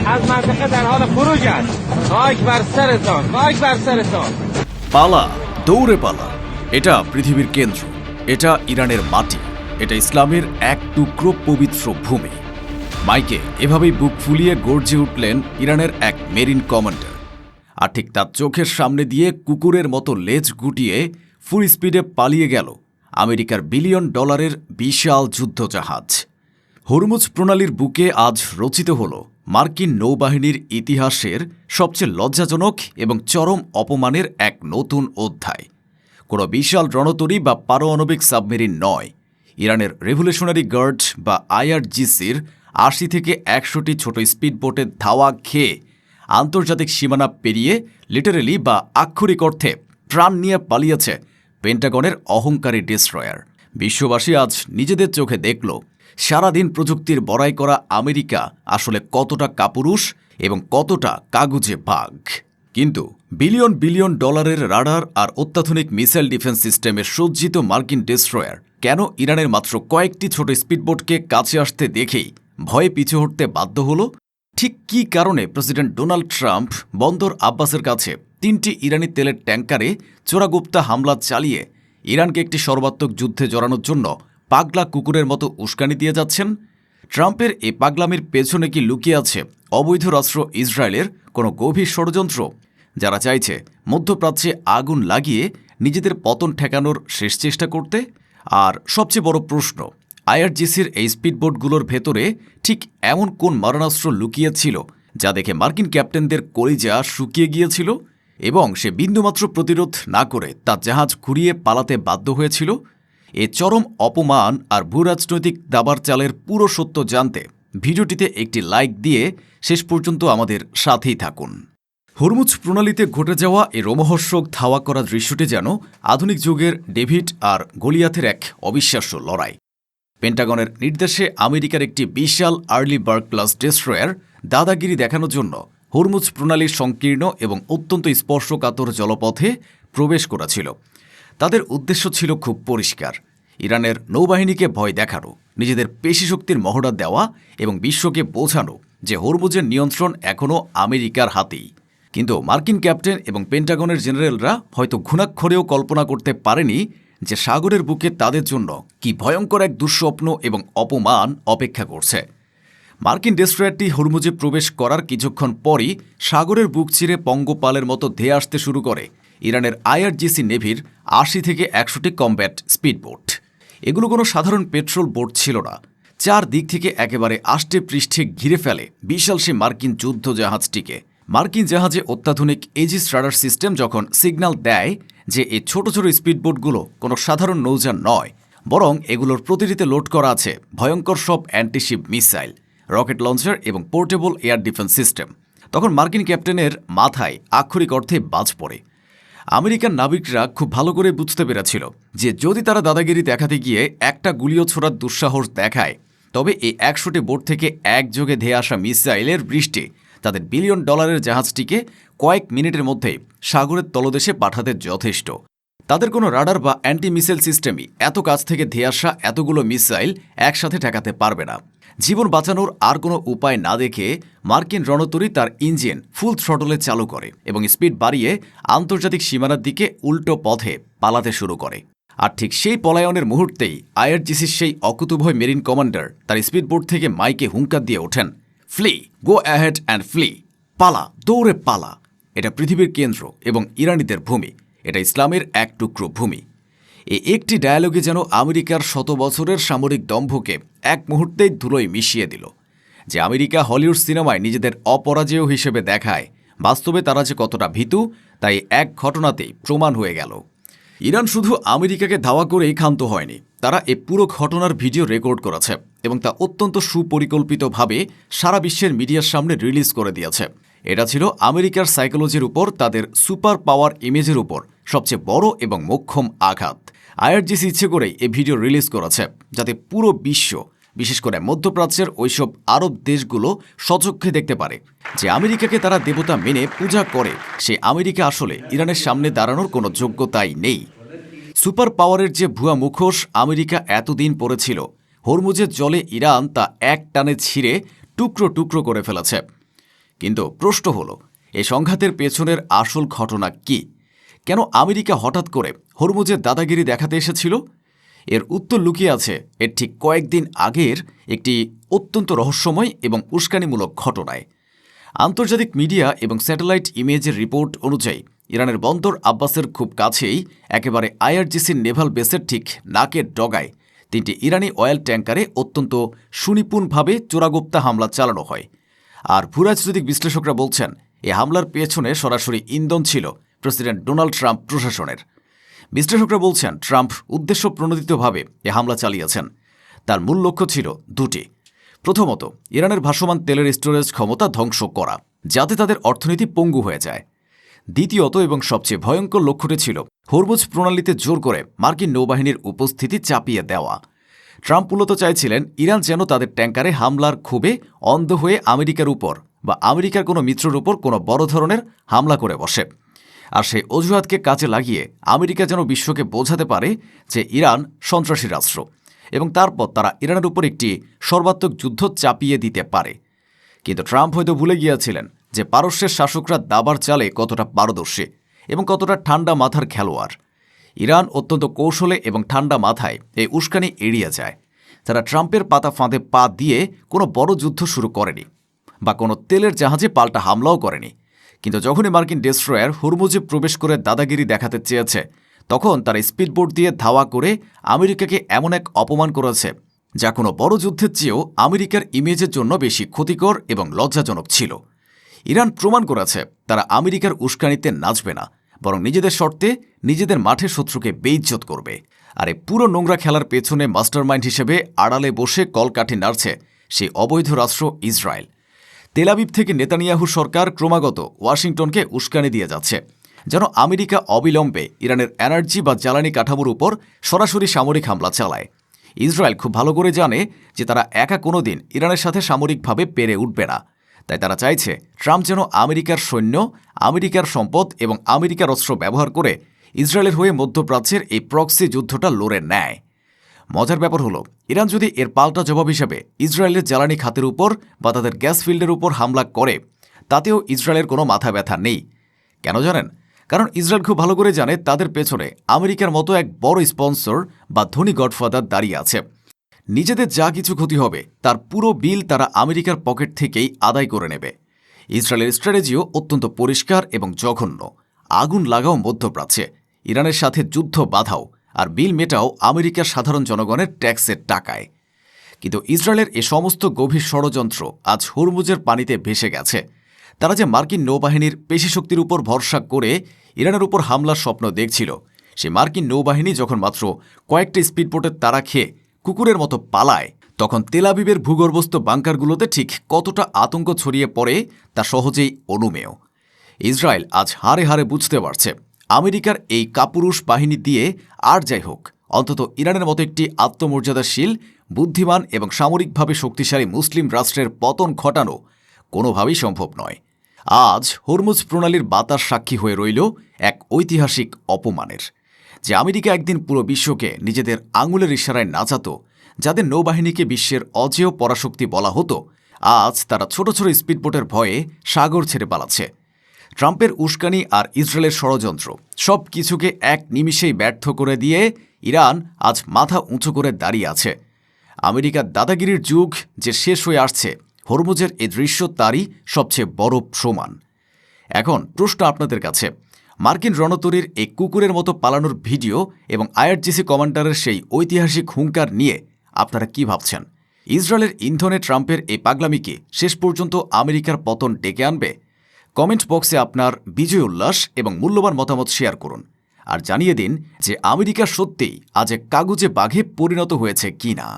از منطقه در حال خروج است. خاک بر سرتان، خاک بر سرتان. পালা, দৌড়ে পালা। এটা পৃথিবীর কেন্দ্র, এটা ইরানের মাটি, এটা ইসলামের এক টুকরো পবিত্র ভূমি। মাইকে এভাবেই বুক ফুলিয়ে গর্জে উঠলেন ইরানের এক মেরিন কমান্ডার। আর ঠিক তার চোখের সামনে দিয়ে কুকুরের মতো লেজ গুটিয়ে ফুল স্পিডে পালিয়ে গেল আমেরিকার $বিলিয়ন বিশাল যুদ্ধজাহাজ। হরমুজ প্রণালীর বুকে আজ রচিত হল মার্কিন নৌবাহিনীর ইতিহাসের সবচেয়ে লজ্জাজনক এবং চরম অপমানের এক নতুন অধ্যায়। কোনো বিশাল রণতরী বা পারমাণবিক সাবমেরিন নয়, ইরানের রেভলিউশনারি গার্ড বা IRGCর ৮০ থেকে ১০০টি ছোট স্পিডবোটের ধাওয়া খেয়ে আন্তর্জাতিক সীমানা পেরিয়ে লিটারেলি বা আক্ষরিক অর্থে প্রাণ নিয়ে পালিয়েছে পেন্টাগনের অহংকারী ডিস্ট্রয়ার। বিশ্ববাসী আজ নিজেদের চোখে দেখল সারাদিন প্রযুক্তির বড়াই করা আমেরিকা আসলে কতটা কাপুরুষ এবং কতটা কাগুজে বাঘ। কিন্তু $বিলিয়ন বিলিয়ন রাডার আর অত্যাধুনিক মিসাইল ডিফেন্স সিস্টেমে সজ্জিত মার্কিন ডিস্ট্রয়ার কেন ইরানের মাত্র কয়েকটি ছোট স্পিডবোটকে কাছে আসতে দেখেই ভয়ে পিছু হটতে বাধ্য হল? ঠিক কী কারণে প্রেসিডেন্ট ডোনাল্ড ট্রাম্প বন্দর আব্বাসের কাছে ৩টি ইরানি তেলের ট্যাঙ্কারে চোরাগুপ্তা হামলা চালিয়ে ইরানকে একটি সর্বাত্মক যুদ্ধে জড়ানোর জন্য পাগলা কুকুরের মতো উস্কানি দিয়ে যাচ্ছেন? ট্রাম্পের এই পাগলামির পেছনে কি লুকিয়ে আছে অবৈধ রাষ্ট্র ইসরায়েলের কোনো গভীর ষড়যন্ত্র, যারা চাইছে মধ্যপ্রাচ্যে আগুন লাগিয়ে নিজেদের পতন ঠেকানোর শেষ চেষ্টা করতে? আর সবচেয়ে বড় প্রশ্ন, IRGCর এই স্পিডবোটগুলোর ভেতরে ঠিক এমন কোন মারণাস্ত্র লুকিয়েছিল যা দেখে মার্কিন ক্যাপ্টেনদের কলিজা শুকিয়ে গিয়েছিল এবং সে বিন্দুমাত্র প্রতিরোধ না করে তার জাহাজ ঘুরিয়ে পালাতে বাধ্য হয়েছিল? এ চরম অপমান আর ভূরাজনৈতিক দাবার চালের পুরো সত্য জানতে ভিডিওটিতে একটি লাইক দিয়ে শেষ পর্যন্ত আমাদের সাথেই থাকুন। হরমুজ প্রণালীতে ঘটে যাওয়া এই রোমহর্ষক ধাওয়া করা দৃশ্যটি যেন আধুনিক যুগের ডেভিড আর গলিয়াথের এক অবিশ্বাস্য লড়াই। পেন্টাগনের নির্দেশে আমেরিকার একটি বিশাল আর্লি বার্গ ক্লাস ডেস্ট্রয়ার দাদাগিরি দেখানোর জন্য হরমুজ প্রণালীর সংকীর্ণ এবং অত্যন্ত স্পর্শকাতর জলপথে প্রবেশ করেছিল। তাদের উদ্দেশ্য ছিল খুব পরিষ্কার, ইরানের নৌবাহিনীকে ভয় দেখানো, নিজেদের পেশিশক্তির মহড়া দেওয়া এবং বিশ্বকে বোঝানো যে হরমুজের নিয়ন্ত্রণ এখনও আমেরিকার হাতেই। কিন্তু মার্কিন ক্যাপ্টেন এবং পেন্টাগনের জেনারেলরা হয়তো ঘুণাক্ষরেও কল্পনা করতে পারেনি যে সাগরের বুকে তাদের জন্য কি ভয়ঙ্কর এক দুঃস্বপ্ন এবং অপমান অপেক্ষা করছে। মার্কিন ডেস্ট্রয়ারটি হরমুজে প্রবেশ করার কিছুক্ষণ পরই সাগরের বুক চিরে পঙ্গপালের মতো ধেয়ে আসতে শুরু করে ইরানের IRGC নেভির ৮০ থেকে ১০০টি কমব্যাট স্পিডবোট। এগুলো কোনো সাধারণ পেট্রোল বোট ছিল না। চার দিক থেকে একেবারে আষ্টে পৃষ্ঠে ঘিরে ফেলে বিশাল সে মার্কিন যুদ্ধ জাহাজটিকে। মার্কিন জাহাজে অত্যাধুনিক এজিস রাডার সিস্টেম যখন সিগন্যাল দেয় যে এই ছোট ছোট স্পিডবোটগুলো কোনো সাধারণ নৌযান নয়, বরং এগুলোর প্রতিটিতে লোড করা আছে ভয়ঙ্কর সব অ্যান্টিশিপ মিসাইল, রকেট লঞ্চার এবং পোর্টেবল এয়ার ডিফেন্স সিস্টেম, তখন মার্কিন ক্যাপ্টেনের মাথায় আক্ষরিক অর্থে বাজ পড়ে। আমেরিকান নাবিকরা খুব ভালো করে বুঝতে পেরেছিল যে যদি তারা দাদাগিরি দেখাতে গিয়ে একটা গুলিও ছোড়ার দুঃসাহস দেখায়, তবে এই ১০০টি বোট থেকে একযোগে ধেয়ে আসা মিসাইলের বৃষ্টি তাদের $বিলিয়ন জাহাজটিকে কয়েক মিনিটের মধ্যেই সাগরের তলদেশে পাঠাতে যথেষ্ট। তাদের কোনো রাডার বা অ্যান্টি মিসাইল সিস্টেমই এত কাছ থেকে ধেয়ে আসা এতগুলো মিসাইল একসাথে ঠেকাতে পারবে না। জীবন বাঁচানোর আর কোনো উপায় না দেখে মার্কিন রণতরী তার ইঞ্জিন ফুল থ্রটলে চালু করে এবং স্পিড বাড়িয়ে আন্তর্জাতিক সীমানার দিকে উল্টো পথে পালাতে শুরু করে। আর ঠিক সেই পলায়নের মুহূর্তেই IRGCর সেই অকুতভয় মেরিন কমান্ডার তার স্পিডবোট থেকে মাইকে হুঙ্কার দিয়ে ওঠেন, flee, go ahead and flee, পালা, দৌড়ে পালা। এটা পৃথিবীর কেন্দ্র এবং ইরানিদের ভূমি, এটা ইসলামের এক টুকরো ভূমি। এই একটি ডায়ালগে যেন আমেরিকার শত বছরের সামরিক দম্ভকে এক মুহূর্তেই ধুলোয় মিশিয়ে দিল। যে আমেরিকা হলিউড সিনেমায় নিজেদের অপরাজেয় হিসেবে দেখায়, বাস্তবে তারা যে কতটা ভীতু তাই এক ঘটনাতেই প্রমাণ হয়ে গেল। ইরান শুধু আমেরিকাকে ধাওয়া করেই ক্ষান্ত হয়নি, তারা এই পুরো ঘটনার ভিডিও রেকর্ড করেছে এবং তা অত্যন্ত সুপরিকল্পিতভাবে সারা বিশ্বের মিডিয়ার সামনে রিলিজ করে দিয়েছে। এটা ছিল আমেরিকার সাইকোলজির উপর তাদের সুপার পাওয়ার ইমেজের উপর সবচেয়ে বড় এবং মোক্ষম আঘাত। IRGC ইচ্ছে করেই এই ভিডিও রিলিজ করেছে যাতে পুরো বিশ্ব, বিশেষ করে মধ্যপ্রাচ্যের ওইসব আরব দেশগুলো স্বচক্ষে দেখতে পারে যে আমেরিকাকে তারা দেবতা মেনে পূজা করে সে আমেরিকা আসলে ইরানের সামনে দাঁড়ানোর কোনো যোগ্যতাই নেই। সুপার পাওয়ারের যে ভুয়া মুখোশ আমেরিকা এতদিন পরেছিল, হরমুজের জলে ইরান তা এক টানে ছিঁড়ে টুকরো টুকরো করে ফেলেছে। কিন্তু প্রশ্ন হলো, এই সংঘাতের পেছনের আসল ঘটনা কি? কেন আমেরিকা হঠাৎ করে হরমুজের দাদাগিরি দেখাতে এসেছিল? এর উত্তর লুকিয়ে আছে এর ঠিক কয়েকদিন আগের একটি অত্যন্ত রহস্যময় এবং উস্কানিমূলক ঘটনায়। আন্তর্জাতিক মিডিয়া এবং স্যাটেলাইট ইমেজের রিপোর্ট অনুযায়ী ইরানের বন্দর আব্বাসের খুব কাছেই একেবারে আইআরজিসির নেভাল বেসের ঠিক নাকের ডগায় 3টি ইরানি অয়েল ট্যাঙ্কারে অত্যন্ত সুনিপুণভাবে চোরাগোপ্তা হামলা চালানো হয়। আর ভূরাজনৈতিক বিশ্লেষকরা বলছেন, এই হামলার পেছনে সরাসরি ইন্ধন ছিল প্রেসিডেন্ট ডোনাল্ড ট্রাম্প প্রশাসনের। বিশ্লেষকরা বলছেন, ট্রাম্প উদ্দেশ্যপ্রণোদিতভাবে এ হামলা চালিয়েছেন। তার মূল লক্ষ্য ছিল দুটি। প্রথমত, ইরানের ভাসমান তেলের স্টোরেজ ক্ষমতা ধ্বংস করা, যাতে তাদের অর্থনীতি পঙ্গু হয়ে যায়। দ্বিতীয়ত এবং সবচেয়ে ভয়ঙ্কর লক্ষ্যটি ছিল হরমুজ প্রণালীতে জোর করে মার্কিন নৌবাহিনীর উপস্থিতি চাপিয়ে দেওয়া। ট্রাম্প মূলত চাইছিলেন ইরান যেন তাদের ট্যাঙ্কারে হামলার ক্ষোভে অন্ধ হয়ে আমেরিকার উপর বা আমেরিকার কোনো মিত্রের উপর কোনো বড় ধরনের হামলা করে বসে। আর সেই অজুহাতকে কাজে লাগিয়ে আমেরিকা যেন বিশ্বকে বোঝাতে পারে যে ইরান সন্ত্রাসী রাষ্ট্র, এবং তারপর তারা ইরানের উপর একটি সর্বাত্মক যুদ্ধ চাপিয়ে দিতে পারে। কিন্তু ট্রাম্প হয়তো ভুলে গিয়েছিলেন যে পারস্যের শাসকরা দাবার চালে কতটা পারদর্শী এবং কতটা ঠান্ডা মাথার খেলোয়াড়। ইরান অত্যন্ত কৌশলে এবং ঠান্ডা মাথায় এই উস্কানি এড়িয়ে যায়। তারা ট্রাম্পের পাতা ফাঁদে পা দিয়ে কোনো বড় যুদ্ধ শুরু করেনি বা কোনো তেলের জাহাজে পাল্টা হামলাও করেনি। কিন্তু যখনই মার্কিন ডেস্ট্রয়ার হরমুজে প্রবেশ করে দাদাগিরি দেখাতে চেয়েছে, তখন তারা স্পিডবোট দিয়ে ধাওয়া করে আমেরিকাকে এমন এক অপমান করেছে যা কোনো বড় যুদ্ধের চেয়েও আমেরিকার ইমেজের জন্য বেশি ক্ষতিকর এবং লজ্জাজনক ছিল। ইরান প্রমাণ করেছে তারা আমেরিকার উস্কানিতে নাচবে না, বরং নিজেদের শর্তে নিজেদের মাঠে শত্রুকে বেইজ্জত করবে। আর এই পুরো নোংরা খেলার পেছনে মাস্টারমাইন্ড হিসেবে আড়ালে বসে কলকাঠি নাড়ছে সেই অবৈধ রাষ্ট্র ইসরায়েল। তেল আবিব থেকে নেতানিয়াহু সরকার ক্রমাগত ওয়াশিংটনকে উস্কানি দিয়ে যাচ্ছে যেন আমেরিকা অবিলম্বে ইরানের এনার্জি বা জ্বালানি কাঠামোর উপর সরাসরি সামরিক হামলা চালায়। ইসরায়েল খুব ভালো করে জানে যে তারা একা কোনোদিন ইরানের সাথে সামরিকভাবে পেরে উঠবে না। তাই তারা চাইছে ট্রাম্প যেন আমেরিকার সৈন্য, আমেরিকার সম্পদ এবং আমেরিকার অস্ত্র ব্যবহার করে ইসরায়েলের হয়ে মধ্যপ্রাচ্যের এই প্রক্সি যুদ্ধটা লড়ে নেয়। মজার ব্যাপার হলো, ইরান যদি এর পাল্টা জবাব হিসেবে ইসরায়েলের জ্বালানি খাতের উপর বা তাদের গ্যাস ফিল্ডের উপর হামলা করে, তাতেও ইসরায়েলের কোনো মাথা ব্যথা নেই। কেন জানেন? কারণ ইসরায়েল খুব ভালো করে জানে তাদের পেছনে আমেরিকার মতো এক বড় স্পন্সর বা ধনী গডফাদার দাঁড়িয়ে আছে। নিজেদের যা কিছু ক্ষতি হবে তার পুরো বিল তারা আমেরিকার পকেট থেকেই আদায় করে নেবে। ইসরায়েলের স্ট্র্যাটেজিও অত্যন্ত পরিষ্কার এবং জঘন্য। আগুন লাগাও মধ্যপ্রাচ্যে, ইরানের সাথে যুদ্ধ বাধাও, আর বিল মেটাও আমেরিকার সাধারণ জনগণের ট্যাক্সের টাকায়। কিন্তু ইসরায়েলের এ সমস্ত গভীর ষড়যন্ত্র আজ হরমুজের পানিতে ভেসে গেছে। তারা যে মার্কিন নৌবাহিনীর পেশিশক্তির উপর ভরসা করে ইরানের উপর হামলার স্বপ্ন দেখছিল, সে মার্কিন নৌবাহিনী যখন মাত্র কয়েকটা স্পিডবোটের তাড়া খেয়ে কুকুরের মতো পালায়, তখন তেল আবিবের ভূগর্ভস্থ বাংকারগুলোতে ঠিক কতটা আতঙ্ক ছড়িয়ে পড়ে তা সহজেই অনুমেয়। ইসরায়েল আজ হারে হারে বুঝতে পারছে আমেরিকার এই কাপুরুষ বাহিনী দিয়ে আর যাই হোক, অন্তত ইরানের মতো একটি আত্মমর্যাদাশীল, বুদ্ধিমান এবং সামরিকভাবে শক্তিশালী মুসলিম রাষ্ট্রের পতন ঘটানো কোনোভাবেই সম্ভব নয়। আজ হরমুজ প্রণালীর বাতাস সাক্ষী হয়ে রইল এক ঐতিহাসিক অপমানের, যে আমেরিকা একদিন পুরো বিশ্বকে নিজেদের আঙুলের ইশারায় নাচাত, যাদের নৌবাহিনীকে বিশ্বের অজেয় পরাশক্তি বলা হতো, আজ তারা ছোট ছোট স্পিডবোটের ভয়ে সাগর ছেড়ে পালাচ্ছে। ট্রাম্পের উস্কানি আর ইসরায়েলের ষড়যন্ত্র সব কিছুকে এক নিমিষেই ব্যর্থ করে দিয়ে ইরান আজ মাথা উঁচু করে দাঁড়িয়ে আছে। আমেরিকার দাদাগিরির যুগ যে শেষ হয়ে আসছে, হরমুজের এই দৃশ্য তারই সবচেয়ে বড় প্রমাণ। এখন প্রশ্ন আপনাদের কাছে, মার্কিন রণতরীর এই কুকুরের মতো পালানোর ভিডিও এবং আইআরজিসি কমান্ডারের সেই ঐতিহাসিক হুঙ্কার নিয়ে আপনারা কি ভাবছেন? ইসরায়েলের ইন্ধনে ট্রাম্পের এই পাগলামি কি শেষ পর্যন্ত আমেরিকার পতন ডেকে আনবে? কমেন্ট বক্সে আপনার বিজয় উল্লাস এবং মূল্যবান মতামত শেয়ার করুন, আর জানিয়ে দিন যে আমেরিকা সত্যিই আজ এক কাগুজে বাঘে পরিণত হয়েছে কিনা।